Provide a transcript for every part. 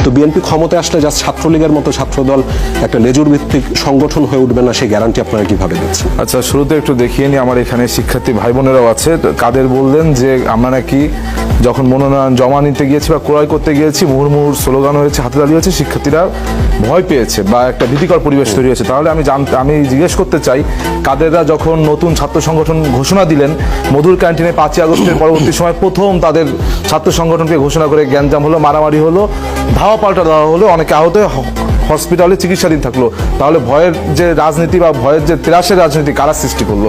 তো বিএনপি ক্ষমতায় আসলে যা ছাত্রলীগের মতো ছাত্রদল একটা লেজুর ভিত্তিক সংগঠন হয়ে উঠবে না, সেই গ্যারান্টি আপনারা কিভাবে দিচ্ছেন? আচ্ছা, শুরুতে একটু দেখিয়ে নিই, আমার এখানে শিক্ষার্থী ভাই বোনেরাও আছে। কাদের বললেন যে আমরা নাকি যখন মনোনয়ন জমা নিতে গিয়েছি বা ক্রয় করতে গিয়েছি মুহুর্মুহুর স্লোগান হয়েছে, হাতে তালি হয়েছে, শিক্ষার্থীরা ভয় পেয়েছে বা একটা ভীতিকর পরিবেশ তৈরি হয়েছে। তাহলে আমি জিজ্ঞেস করতে চাই, কাদেররা যখন নতুন ছাত্র সংগঠন ঘোষণা দিলেন মধুর ক্যান্টিনে 5ই আগস্টের পরবর্তী সময় প্রথম তাদের ছাত্র সংগঠনকে ঘোষণা করে গ্যাঞ্জাম হলো, মারামারি হলো, ধাওয়া পাল্টা দেওয়া হলো, অনেকে আহত হসপিটালে চিকিৎসাধীন থাকলো, তাহলে ভয়ের যে রাজনীতি বা ভয়ের যে ত্রাসের রাজনীতি কারা সৃষ্টি করলো?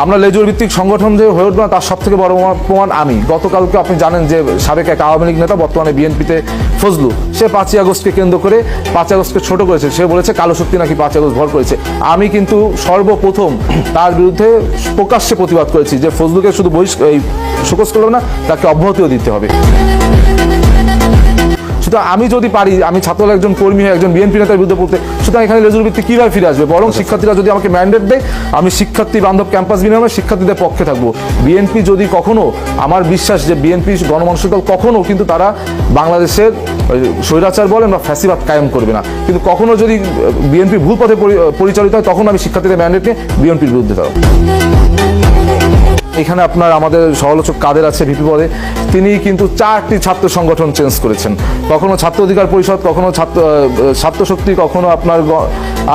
আমরা লেজুর ভিত্তিক সংগঠন যে হয়ে উঠবে না তার সব থেকে বড় প্রমাণ আমি। গতকালকে আপনি জানেন যে সাবেক এক আওয়ামী লীগ নেতা বর্তমানে বিএনপিতে ফজলু, সে 5ই আগস্টকে কেন্দ্র করে 5ই আগস্টকে ছোট করেছে। সে বলেছে কালো শক্তি নাকি 5ই আগস্ট ভর করেছে। আমি কিন্তু সর্বপ্রথম তার বিরুদ্ধে প্রকাশ্যে প্রতিবাদ করেছি যে ফজলুকে শুধু শোকজ করলো না, তাকে অব্যাহতিও দিতে হবে। সুতরাং আমি যদি পারি, আমি ছাত্রদলের একজন কর্মী হয়ে একজন বিএনপি নেতার বিরুদ্ধে বলতে, সুতরাং এখানে লেজুর ভিত্তি কিভাবে ফিরে আসবে? বরং শিক্ষার্থীরা যদি আমাকে ম্যান্ডেট দেয়, আমি শিক্ষার্থী বান্ধব ক্যাম্পাস বিনিময়ে শিক্ষার্থীদের পক্ষে থাকবো। বিএনপি যদি কখনো, আমার বিশ্বাস যে বিএনপি গণমানুষের দল কখনো কিন্তু তারা বাংলাদেশের স্বৈরাচার বলেন বা ফ্যাসিবাদ কায়েম করবে না, কিন্তু কখনো যদি বিএনপি ভুল পথে পরিচালিত হয় তখন আমি শিক্ষার্থীদের ম্যান্ডেট নিয়ে বিএনপির বিরুদ্ধে থাকবো। এখানে আপনার আমাদের সমালোচক কাদের আছে ভিপি পদে, তিনি কিন্তু 4টি ছাত্র সংগঠন চেঞ্জ করেছেন। কখনো ছাত্র অধিকার পরিষদ, কখনো ছাত্র শক্তি, কখনো আপনার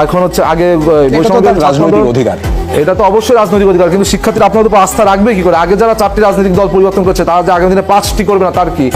এখন হচ্ছে আগে রাজনৈতিক অধিকার। এটা তো অবশ্যই রাজনৈতিক অধিকার, কিন্তু শিক্ষার্থীরা আপনাদের উপর আস্থা রাখবে কি করে? আগে যারা 4টি রাজনৈতিক দল পরিবর্তন করেছে তারা যে আগামী দিনে 5টি করবে না, তার কি?